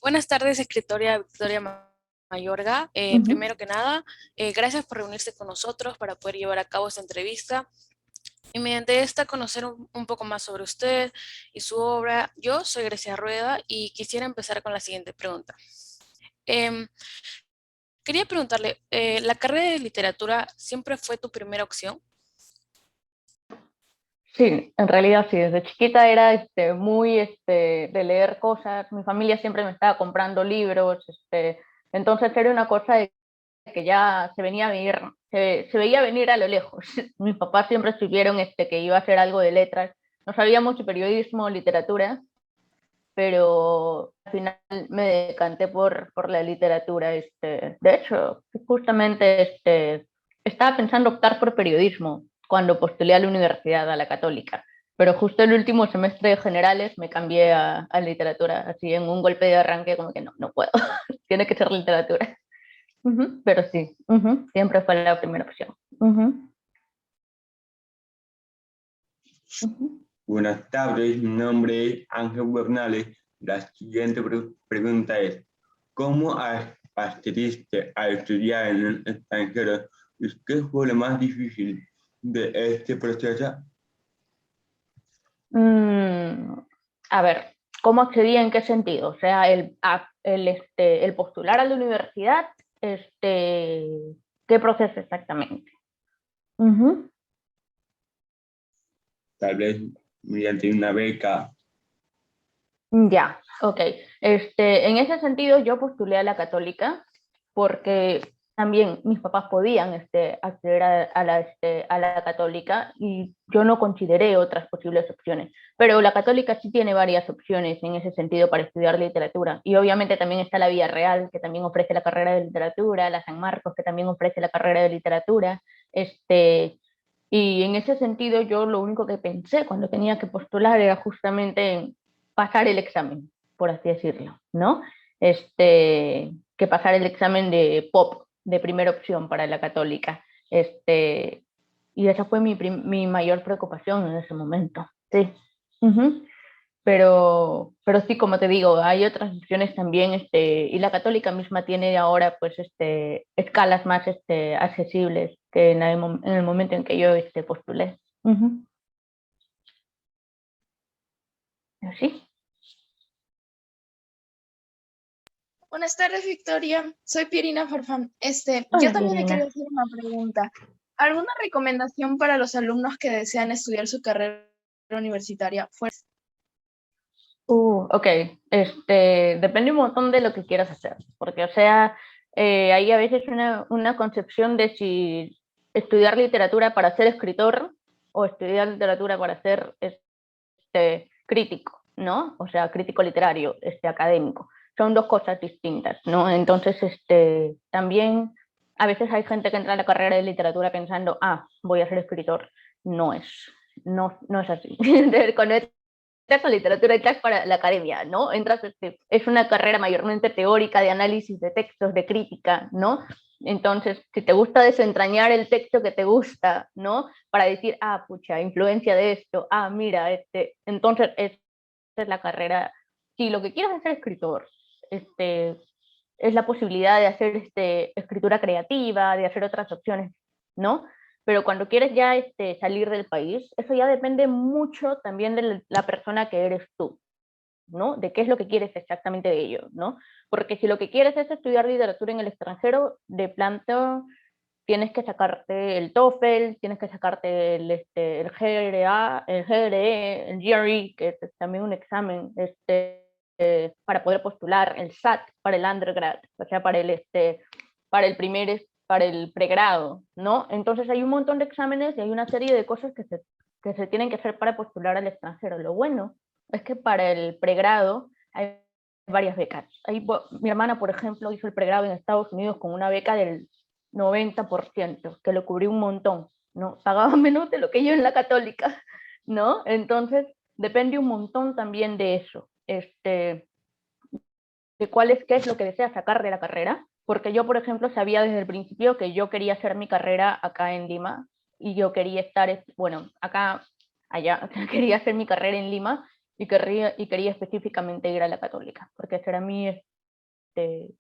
Buenas tardes, escritora Victoria Mayorga. Ujú. Primero que nada, gracias por reunirse con nosotros para poder llevar a cabo esta entrevista y mediante esta conocer un poco más sobre usted y su obra. Yo soy Grecia Rueda y quisiera empezar con la siguiente pregunta. Em, Quería preguntarle, ¿la carrera de literatura siempre fue tu primera opción? Sí, en realidad sí, desde chiquita era muy de leer cosas, mi familia siempre me estaba comprando libros, entonces era una cosa de que ya se venía a venir, se veía venir a lo lejos. Mis papás siempre supieron que iba a hacer algo de letras, no sabía mucho periodismo, literatura, pero al final me decanté por la literatura. De hecho, justamente estaba pensando optar por periodismo cuando postulé a la universidad, a la católica, pero justo el último semestre de generales me cambié a literatura, así en un golpe de arranque como que no, no puedo, tiene que ser literatura. Pero sí, siempre fue la primera opción. Ujú, ujú. Buenas tardes, mi nombre es Ángel Bernales. La siguiente pregunta es, ¿cómo accediste a estudiar en el extranjero y qué fue lo más difícil de este proceso? Mm, a ver, ¿cómo accedí en qué sentido? O sea, el postular a la universidad, ¿qué proceso exactamente? Ujú. Tal vez mediante una beca. Ya, ok. En ese sentido, yo postulé a la católica porque también mis papás podían acceder a la católica y yo no consideré otras posibles opciones. Pero la católica sí tiene varias opciones en ese sentido para estudiar literatura. Y obviamente también está la Vía Real, que también ofrece la carrera de literatura, la San Marcos, que también ofrece la carrera de literatura. Y en ese sentido, yo lo único que pensé cuando tenía que postular era justamente en pasar el examen, por así decirlo, ¿no? Que pasar el examen de POP, de primera opción para la católica. Y esa fue mi mayor preocupación en ese momento, sí. Ujú. Pero sí, como te digo, hay otras opciones también, y la católica misma tiene ahora pues escalas más accesibles que en el momento en que yo postulé. Ujú. ¿Sí? Buenas tardes, Victoria. Soy Pierina Farfán. Yo Hola, también le quería Pirina. hacer una pregunta. ¿Alguna recomendación para los alumnos que desean estudiar su carrera universitaria? Ok, depende un montón de lo que quieras hacer, porque, o sea, hay a veces una concepción de si estudiar literatura para ser escritor o estudiar literatura para ser crítico, ¿no? O sea, crítico literario, académico. Son dos cosas distintas, ¿no? Entonces, también a veces hay gente que entra a la carrera de literatura pensando, voy a ser escritor. No es, no es así. Cuando con literatura entras para la academia, ¿no? Entras, es una carrera mayormente teórica de análisis de textos, de crítica, ¿no? Entonces, si te gusta desentrañar el texto que te gusta, ¿no? Para decir, pucha, influencia de esto, mira, entonces esta es la carrera. Si lo que quieres es ser escritor, es la posibilidad de hacer escritura creativa, de hacer otras opciones, ¿no? Pero cuando quieres ya salir del país, eso ya depende mucho también de la persona que eres tú, ¿no? De qué es lo que quieres exactamente de ello, ¿no? Porque si lo que quieres es estudiar literatura en el extranjero, de planta tienes que sacarte el TOEFL, tienes que sacarte el GRA, el GRE, el GRE, que es también un examen, para poder postular, el SAT para el undergrad, o sea, para el pregrado, ¿no? Entonces hay un montón de exámenes y hay una serie de cosas que se tienen que hacer para postular al extranjero. Lo bueno es que para el pregrado hay varias becas. Mi hermana, por ejemplo, hizo el pregrado en Estados Unidos con una beca del 90%, que lo cubrió un montón, ¿no? Pagaba menos de lo que yo en la católica, ¿no? Entonces, depende un montón también de eso, de qué es lo que desea sacar de la carrera, porque yo, por ejemplo, sabía desde el principio que yo quería hacer mi carrera acá en Lima y yo quería estar, bueno, acá, allá, quería hacer mi carrera en Lima y quería específicamente ir a la católica, porque ese era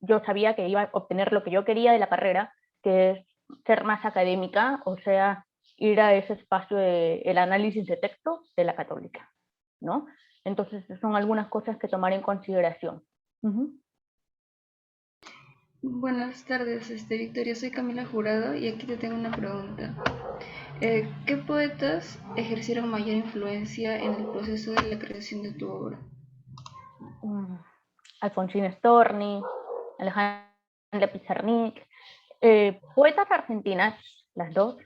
yo sabía que iba a obtener lo que yo quería de la carrera, que es ser más académica, o sea, ir a ese espacio del análisis de texto de la católica, ¿no? Entonces son algunas cosas que tomar en consideración. Buenas tardes, Victoria, soy Camila Jurado y aquí te tengo una pregunta. ¿Qué poetas ejercieron mayor influencia en el proceso de la creación de tu obra? Alfonsín Storni, Alejandra Pizarnik, poetas argentinas, las dos,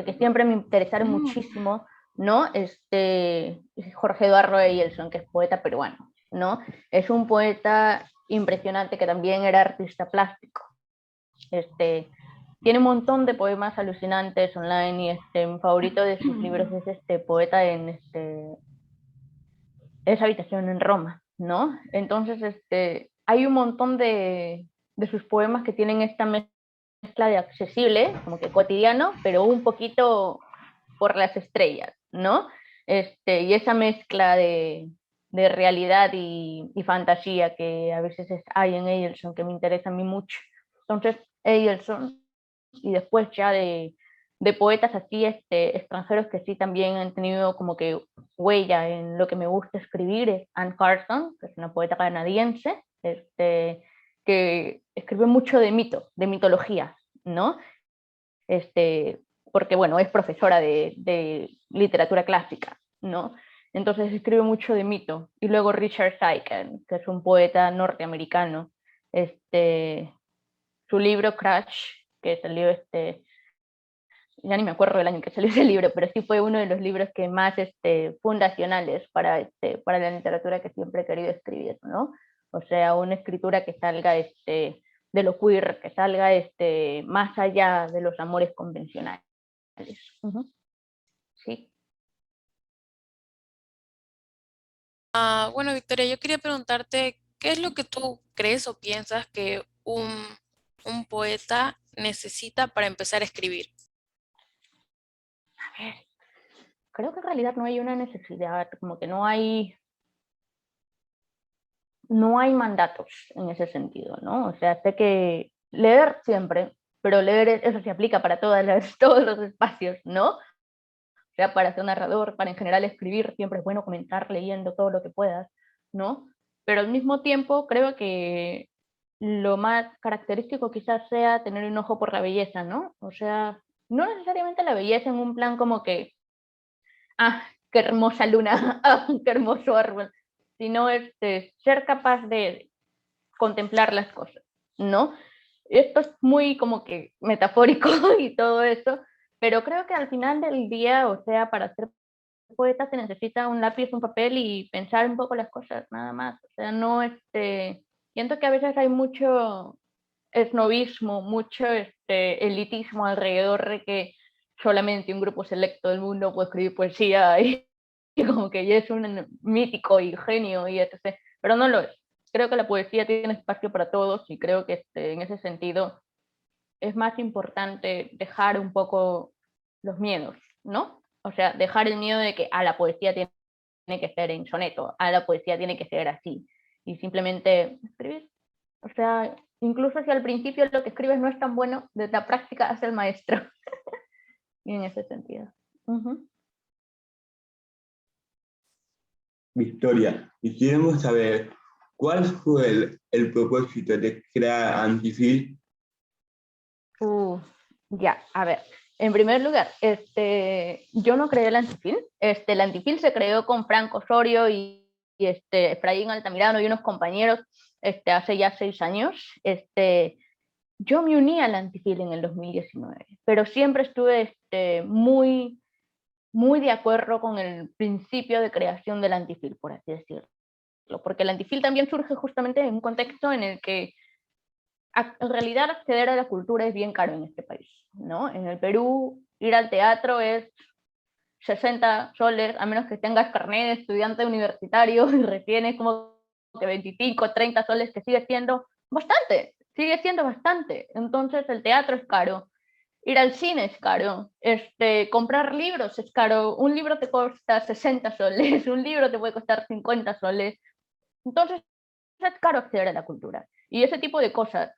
que siempre me interesaron muchísimo, ¿no? Jorge Eduardo Eielson, que es poeta peruano, ¿no? Es un poeta impresionante que también era artista plástico. Tiene un montón de poemas alucinantes online y mi favorito de sus libros es poeta en esa habitación en Roma, ¿no? Entonces, hay un montón de sus poemas que tienen esta mezcla de accesible, como que cotidiano, pero un poquito por las estrellas, ¿no? Y esa mezcla de realidad y fantasía que a veces hay en Eielson, que me interesa a mí mucho. Entonces, Eielson, y después ya de poetas así extranjeros que sí también han tenido como que huella en lo que me gusta escribir, es Anne Carson, que es una poeta canadiense, que escribe mucho de mito, de mitología, ¿no? Porque bueno, es profesora de literatura clásica, ¿no? Entonces escribe mucho de mito. Y luego Richard Steichen, que es un poeta norteamericano, su libro Crash, que salió ya ni me acuerdo del año que salió ese libro, pero sí fue uno de los libros que más fundacionales para la literatura que siempre he querido escribir, ¿no? O sea, una escritura que salga de lo queer, que salga más allá de los amores convencionales. Sí. Bueno, Victoria, yo quería preguntarte, ¿qué es lo que tú crees o piensas que un poeta necesita para empezar a escribir? A ver, creo que en realidad no hay una necesidad, como que no hay mandatos en ese sentido, ¿no? O sea, sé que leer siempre, pero leer eso se aplica para todos los espacios, ¿no? O sea, para ser narrador, para en general escribir, siempre es bueno comenzar leyendo todo lo que puedas, ¿no? Pero al mismo tiempo creo que lo más característico quizás sea tener un ojo por la belleza, ¿no? O sea, no necesariamente la belleza en un plan como que, qué hermosa luna, qué hermoso árbol, sino ser capaz de contemplar las cosas, ¿no? Esto es muy como que metafórico y todo eso, pero creo que al final del día, o sea, para ser poeta se necesita un lápiz, un papel y pensar un poco las cosas, nada más. O sea, no siento que a veces hay mucho esnovismo, mucho elitismo alrededor de que solamente un grupo selecto del mundo puede escribir poesía y como que ya es un mítico y genio y etc. Pero no lo es. Creo que la poesía tiene espacio para todos y creo que en ese sentido es más importante dejar un poco los miedos, ¿no? O sea, dejar el miedo de que la poesía tiene que ser en soneto, la poesía tiene que ser así, y simplemente escribir. O sea, incluso si al principio lo que escribes no es tan bueno, de la práctica hace el maestro. Y en ese sentido. Victoria, quisiéramos saber cuál fue el propósito de crear Antifil. Ya, a ver. En primer lugar, yo no creé el Antifil. El Antifil se creó con Franco Osorio y Efraín Altamirano y unos compañeros hace ya 6 años. Yo me uní al Antifil en el 2019, pero siempre estuve muy, muy de acuerdo con el principio de creación del Antifil, por así decirlo. Porque el Antifil también surge justamente en un contexto en el que en realidad acceder a la cultura es bien caro en este país, ¿no? En el Perú ir al teatro es 60 soles, a menos que tengas carnet de estudiante universitario, y recién es como que 25, 30 soles, que sigue siendo bastante. Entonces el teatro es caro, ir al cine es caro, comprar libros es caro, un libro te cuesta 60 soles, un libro te puede costar 50 soles, entonces es caro acceder a la cultura. Y ese tipo de cosas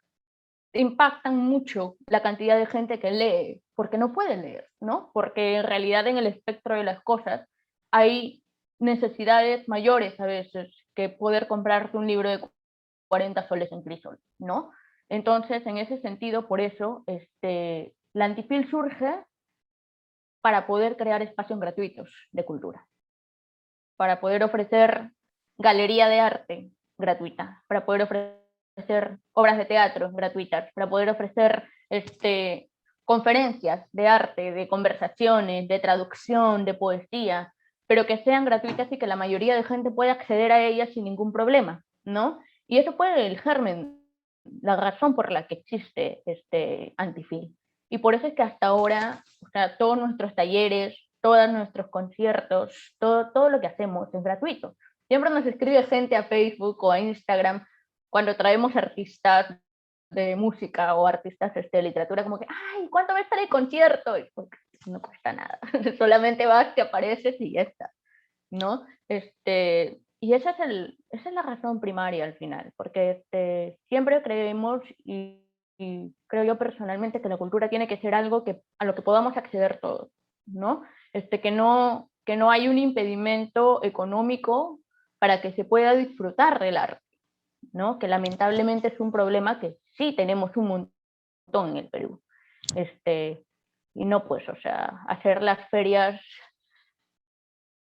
impactan mucho la cantidad de gente que lee, porque no puede leer, ¿no? Porque en realidad en el espectro de las cosas hay necesidades mayores a veces que poder comprarte un libro de 40 soles en Crisol, ¿no? Entonces, en ese sentido, por eso, la Antipil surge para poder crear espacios gratuitos de cultura, para poder ofrecer galería de arte gratuita, para poder ofrecer obras de teatro gratuitas, para poder ofrecer conferencias de arte, de conversaciones, de traducción, de poesía, pero que sean gratuitas y que la mayoría de gente pueda acceder a ellas sin ningún problema, ¿no? Y eso fue el germen, la razón por la que existe Antifil. Y por eso es que hasta ahora, o sea, todos nuestros talleres, todos nuestros conciertos, todo lo que hacemos es gratuito. Siempre nos escribe gente a Facebook o a Instagram cuando traemos artistas de música o artistas de literatura, como que, ay, ¿cuánto va a estar el concierto? Y pues, no cuesta nada, solamente vas, te apareces y ya está, ¿no? Y esa es la razón primaria al final, porque siempre creemos y creo yo personalmente que la cultura tiene que ser algo a lo que podamos acceder todos, ¿no? Que no hay un impedimento económico para que se pueda disfrutar del arte, ¿no? Que lamentablemente es un problema que sí tenemos un montón en el Perú. Y no, pues, o sea, hacer las ferias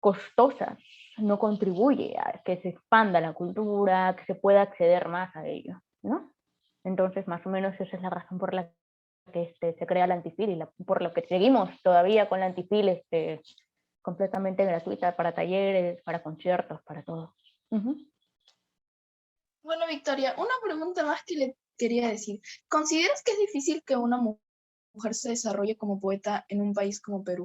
costosas no contribuye a que se expanda la cultura, que se pueda acceder más a ello, ¿no? Entonces, más o menos esa es la razón por la que se crea la Antifil y por lo que seguimos todavía con la Antifil completamente gratuita para talleres, para conciertos, para todo. Bueno, Victoria, una pregunta más que le quería decir. ¿Consideras que es difícil que una mujer se desarrolle como poeta en un país como Perú?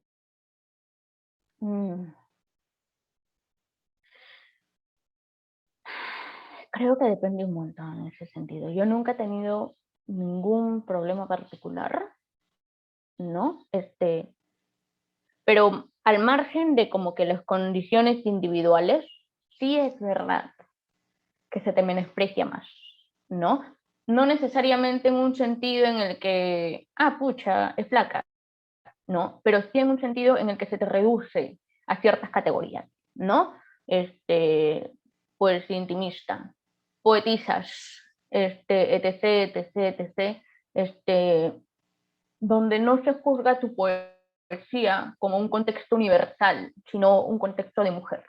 Creo que depende un montón en ese sentido. Yo nunca he tenido ningún problema particular, ¿no? Pero al margen de como que las condiciones individuales, sí es verdad que se te menosprecia más, ¿no? No necesariamente en un sentido en el que, pucha, es flaca, ¿no? Pero sí en un sentido en el que se te reduce a ciertas categorías, ¿no? Pues intimista, poetisas, etc, etc, etc, donde no se juzga tu poesía como un contexto universal, sino un contexto de mujer,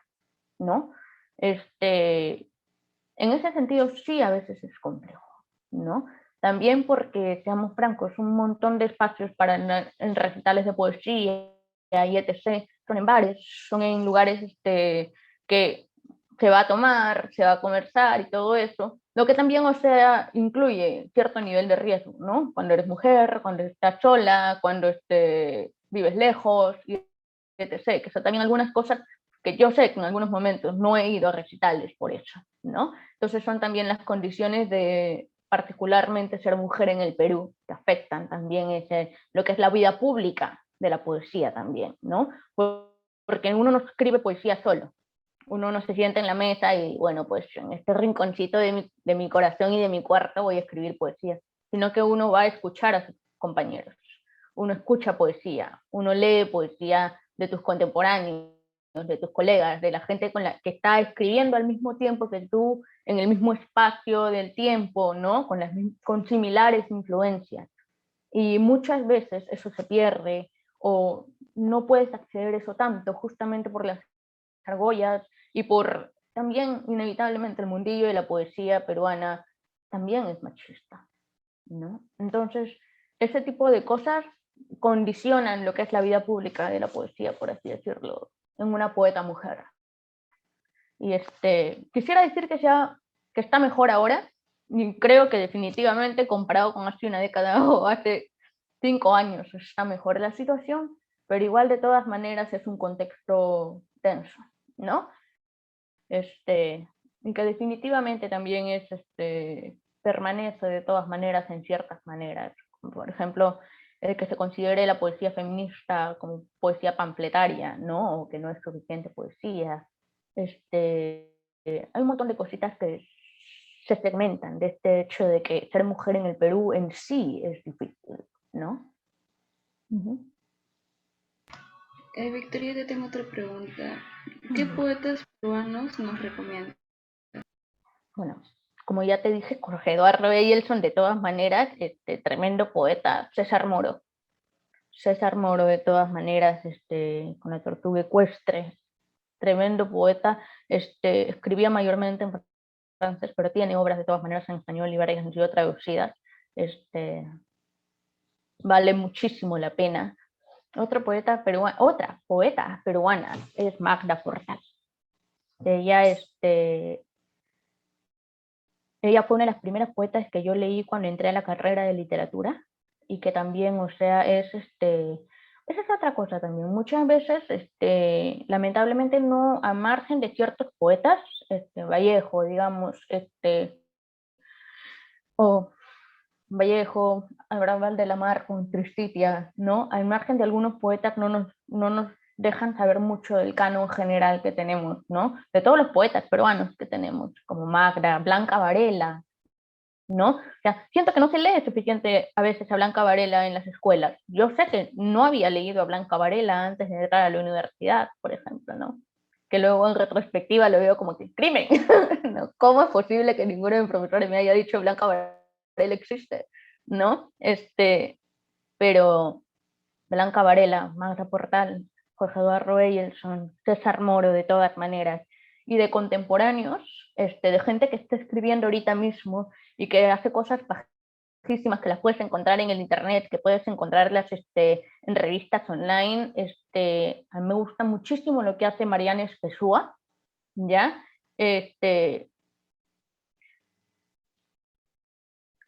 ¿no? En ese sentido sí a veces es complejo, ¿no? También porque, seamos francos, un montón de espacios para en recitales de poesía y etc. son en bares, son en lugares que se va a tomar, se va a conversar y todo eso, lo que también, o sea, incluye cierto nivel de riesgo, ¿no? Cuando eres mujer, cuando estás sola, cuando vives lejos, y etc. Que son también algunas cosas que yo sé que en algunos momentos no he ido a recitales por eso, ¿no? Entonces son también las condiciones de particularmente ser mujer en el Perú que afectan también lo que es la vida pública de la poesía también, ¿no? Porque uno no escribe poesía solo, uno no se sienta en la mesa y bueno, pues en este rinconcito de mi corazón y de mi cuarto voy a escribir poesía, sino que uno va a escuchar a sus compañeros, uno escucha poesía, uno lee poesía de tus contemporáneos, de tus colegas, de la gente con la que está escribiendo al mismo tiempo que tú, en el mismo espacio del tiempo, ¿no? Con similares influencias. Y muchas veces eso se pierde o no puedes acceder a eso tanto justamente por las argollas y por también inevitablemente el mundillo de la poesía peruana también es machista, ¿no? Entonces, ese tipo de cosas condicionan lo que es la vida pública de la poesía, por así decirlo, en una poeta mujer. Y quisiera decir que está mejor ahora, y creo que definitivamente comparado con hace una década o hace 5 años está mejor la situación, pero igual de todas maneras es un contexto tenso, ¿no? Y que definitivamente también permanece de todas maneras en ciertas maneras, como por ejemplo, el que se considere la poesía feminista como poesía panfletaria, ¿no? O que no es suficiente poesía. Hay un montón de cositas que se segmentan de este hecho de que ser mujer en el Perú en sí es difícil, ¿no? Victoria, te tengo otra pregunta. ¿Qué poetas peruanos nos recomiendas? Bueno, como ya te dije, Jorge Eduardo Eyelson, de todas maneras, tremendo poeta. César Moro, de todas maneras, con la Tortuga Ecuestre, tremendo poeta. Escribía mayormente en francés, pero tiene obras de todas maneras en español y varias han sido traducidas. Vale muchísimo la pena. Otra poeta peruana es Magda Portal. Ella fue una de las primeras poetas que yo leí cuando entré a la carrera de literatura y que también, o sea, esa es otra cosa también. Muchas veces, lamentablemente, no, a margen de ciertos poetas, Vallejo, digamos, o Vallejo, Abraham Valdelamar con Tristitia, ¿no? Al margen de algunos poetas no nos dejan saber mucho del canon general que tenemos, ¿no? De todos los poetas peruanos que tenemos, como Magda, Blanca Varela, ¿no? O sea, siento que no se lee suficiente a veces a Blanca Varela en las escuelas. Yo sé que no había leído a Blanca Varela antes de entrar a la universidad, por ejemplo, ¿no? Que luego en retrospectiva lo veo como que crimen, ¿no? ¿Cómo es posible que ninguno de mis profesores me haya dicho Blanca Varela existe? ¿No? Pero Blanca Varela, Magda Portal, Jorge Eduardo Eyelson, César Moro, de todas maneras, y de contemporáneos, de gente que está escribiendo ahorita mismo y que hace cosas bajísimas que las puedes encontrar en el internet, que puedes encontrarlas en revistas online. A mí me gusta muchísimo lo que hace Mariana Espesúa, ¿ya?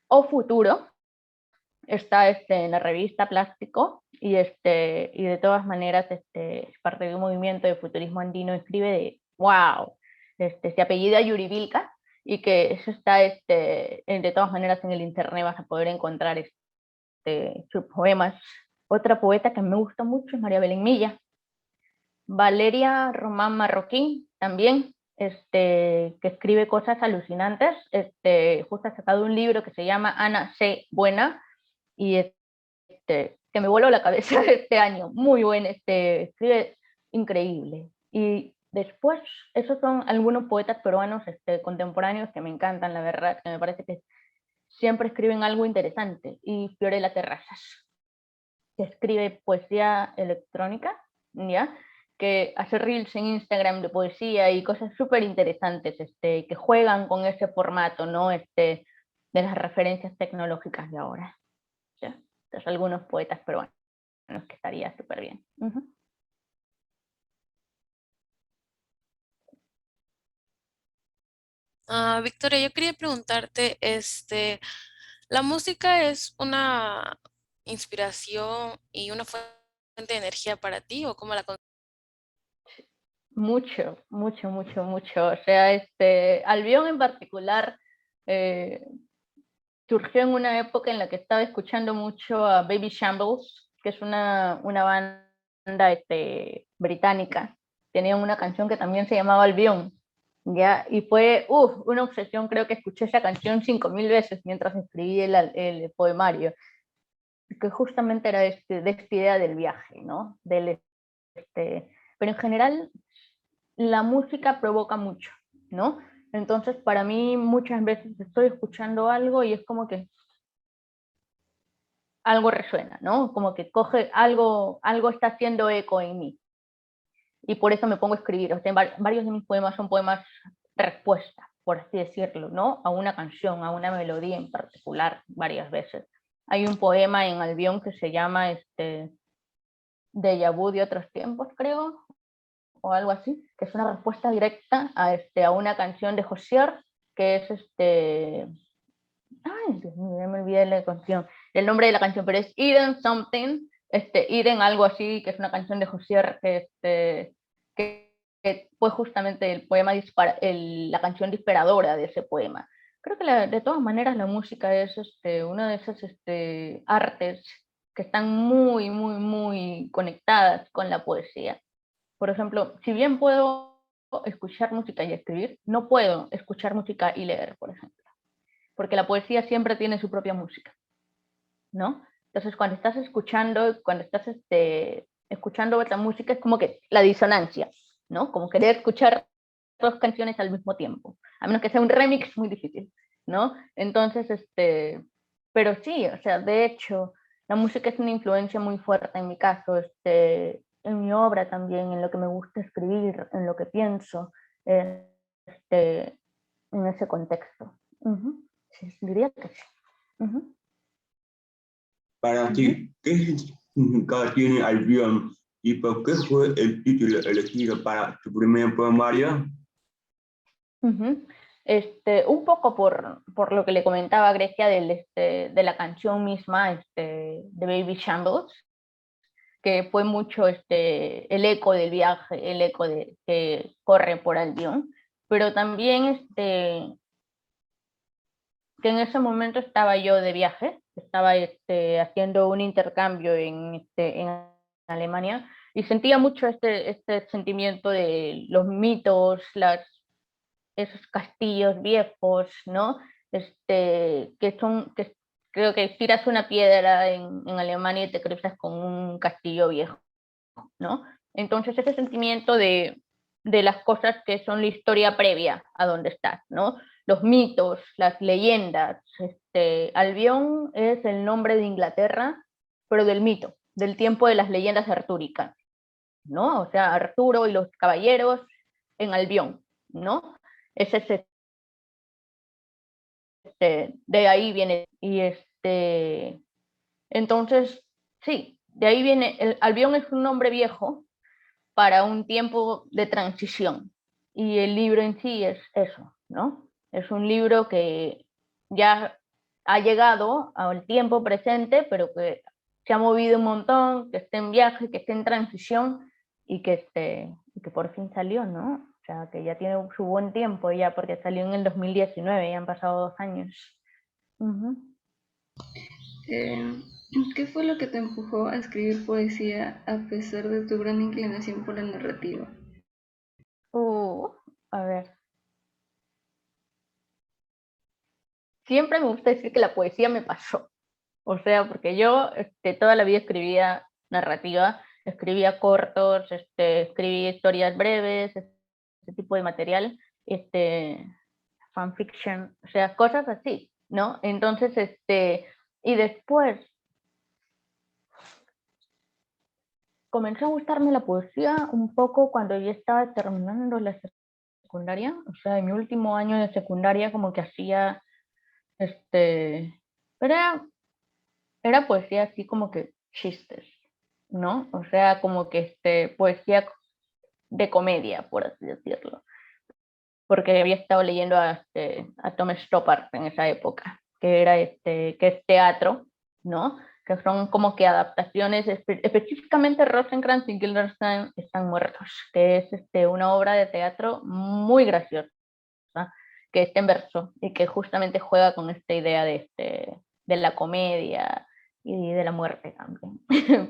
O Futuro, está en la revista Plástico y de todas maneras es parte de un movimiento de futurismo andino. Escribe de wow, se apellida Yuri Vilca y que eso está de todas maneras en el internet vas a poder encontrar sus poemas. Otra poeta que me gusta mucho es María Belén Milla. Valeria Román Marroquín también, que escribe cosas alucinantes. Justo ha sacado un libro que se llama Ana C. Buena, y que me voló la cabeza este año. Muy bueno, escribe increíble. Y después, esos son algunos poetas peruanos contemporáneos que me encantan, la verdad, que me parece que siempre escriben algo interesante. Y Fiorella Terrazas, que escribe poesía electrónica, ¿ya? Que hace reels en Instagram de poesía y cosas súper interesantes, que juegan con ese formato, ¿no? De las referencias tecnológicas de ahora. ¿Ya? Entonces, algunos poetas peruanos que estaría súper bien. Victoria, yo quería preguntarte, ¿la música es una inspiración y una fuente de energía para ti o cómo la Mucho, mucho, mucho, mucho. O sea, Albión en particular surgió en una época en la que estaba escuchando mucho a Baby Shambles, que es una banda británica. Tenían una canción que también se llamaba Albión, ¿ya? Y fue una obsesión, creo que escuché esa canción 5000 veces mientras escribí el poemario, que justamente era de esta idea del viaje, ¿no? Pero en general la música provoca mucho, ¿no? Entonces, para mí muchas veces estoy escuchando algo y es como que algo resuena, ¿no? Como que coge algo está haciendo eco en mí. Y por eso me pongo a escribir. O sea, varios de mis poemas son poemas respuesta, por así decirlo, ¿no? A una canción, a una melodía en particular, varias veces. Hay un poema en Albión que se llama Déjà vu de otros tiempos, creo, o algo así, que es una respuesta directa a una canción de Josier, que es ay, Dios mío, ya me olvidé la canción, el nombre de la canción, pero es Eden Something, Eden algo así, que es una canción de Josier, que fue justamente el poema la canción disparadora de ese poema. Creo que de todas maneras la música es una de esas artes que están muy, muy, muy conectadas con la poesía. Por ejemplo, si bien puedo escuchar música y escribir, no puedo escuchar música y leer, por ejemplo. porque la poesía siempre tiene su propia música, ¿no? Entonces, cuando estás escuchando otra música, es como que la disonancia, ¿no? Como querer escuchar dos canciones al mismo tiempo, a menos que sea un remix, muy difícil, ¿no? Entonces, pero sí, o sea, de hecho, la música es una influencia muy fuerte en mi caso, en mi obra también, en lo que me gusta escribir, en lo que pienso, este, en ese contexto. Sí, diría que sí. Para ti, ¿qué significado tiene Albión y por qué fue el título elegido para tu primer poemario? Un poco por lo que le comentaba a Grecia de la canción misma, de Baby Shambles, que fue mucho el eco del viaje, el eco que corre por Albión, pero también que en ese momento estaba yo de viaje, estaba haciendo un intercambio en Alemania y sentía mucho este sentimiento de los mitos, esos castillos viejos, ¿no? Que creo que tiras una piedra en Alemania y te cruzas con un castillo viejo, ¿no? Entonces ese sentimiento de las cosas que son la historia previa a donde estás, ¿no? Los mitos, las leyendas. Albión es el nombre de Inglaterra, pero del mito, del tiempo de las leyendas artúricas, ¿no? O sea, Arturo y los caballeros en Albión, ¿no? Es ese, de ahí viene. Y entonces, sí, de ahí viene. El Albión es un nombre viejo para un tiempo de transición. Y el libro en sí es eso, ¿no? Es un libro que ya ha llegado al tiempo presente, pero que se ha movido un montón, que está en viaje, que está en transición y que por fin salió, ¿no? O sea, que ya tiene su buen tiempo ya, porque salió en el 2019, ya han pasado 2 años. Eh, ¿Qué fue lo que te empujó a escribir poesía a pesar de tu gran inclinación por la narrativa? A ver. Siempre me gusta decir que la poesía me pasó. O sea, porque yo toda la vida escribía narrativa, escribía cortos, escribía historias breves, ese tipo de material, fanfiction, o sea, cosas así, ¿no? Entonces, y después comenzó a gustarme la poesía un poco cuando yo estaba terminando la secundaria, o sea, en mi último año de secundaria como que hacía, era, era poesía así como que chistes, ¿no? O sea, como que poesía de comedia, por así decirlo, porque había estado leyendo a Tom Stoppard en esa época, que era que es teatro, ¿no? Que son como que adaptaciones, específicamente Rosencrantz y Guildenstern están muertos, que es una obra de teatro muy graciosa, que está en verso y que justamente juega con esta idea de la comedia y de la muerte también.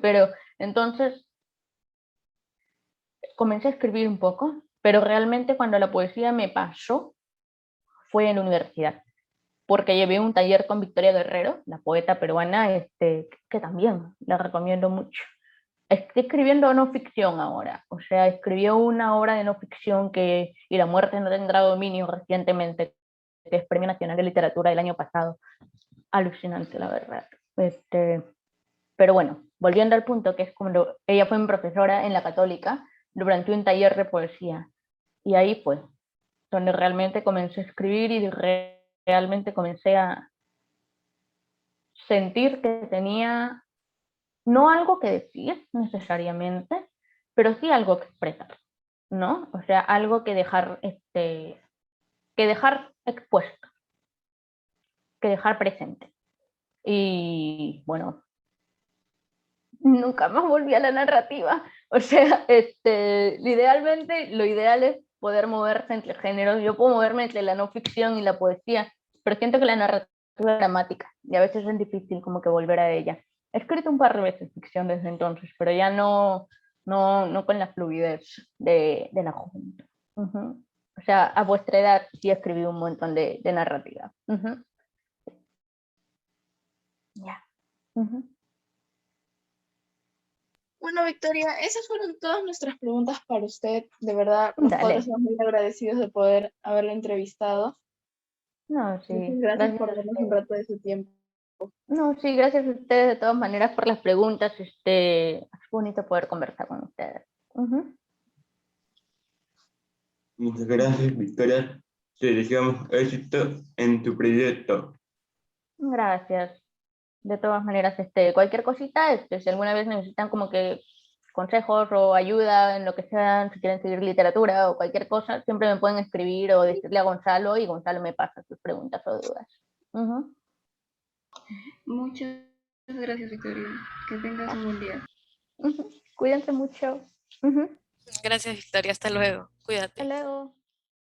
Pero entonces comencé a escribir un poco, pero realmente cuando la poesía me pasó fue en la universidad, porque llevé un taller con Victoria Guerrero, la poeta peruana, que también la recomiendo mucho. Estoy escribiendo no ficción ahora, o sea, escribió una obra de no ficción y la muerte no tendrá dominio recientemente, que es Premio Nacional de Literatura del año pasado. Alucinante, la verdad. Pero bueno, volviendo al punto, que es cuando ella fue mi profesora en la Católica durante un taller de poesía. Y ahí fue donde realmente comencé a escribir y realmente comencé a sentir que tenía no algo que decir necesariamente, pero sí algo que expresar, ¿no? O sea, algo que dejar expuesto, que dejar presente. Y bueno, nunca más volví a la narrativa. O sea, lo ideal es poder moverse entre géneros. Yo puedo moverme entre la no ficción y la poesía, pero siento que la narrativa es dramática y a veces es difícil como que volver a ella. He escrito un par de veces ficción desde entonces, pero ya no con la fluidez de la juventud. O sea, a vuestra edad sí escribí un montón de narrativa. Ya. Ujú. Bueno, Victoria, esas fueron todas nuestras preguntas para usted. De verdad, los Dale. cuatro estamos muy agradecidos de poder haberlo entrevistado. No, sí. Muchas gracias Gracias por a darnos un ustedes. rato de su tiempo. No, sí, gracias a ustedes de todas maneras por las preguntas. Es bonito poder conversar con ustedes. Ujú. Muchas gracias, Victoria. Te deseamos éxito en tu proyecto. Gracias. De todas maneras, cualquier cosita, si alguna vez necesitan como que consejos o ayuda en lo que sea, si quieren seguir literatura o cualquier cosa, siempre me pueden escribir o decirle a Gonzalo y Gonzalo me pasa sus preguntas o dudas. Ujú. Muchas gracias, Victoria. Que tengas un buen día. Ujú. Cuídense mucho. Ujú. Gracias, Victoria. Hasta luego. Hasta Cuídate. luego.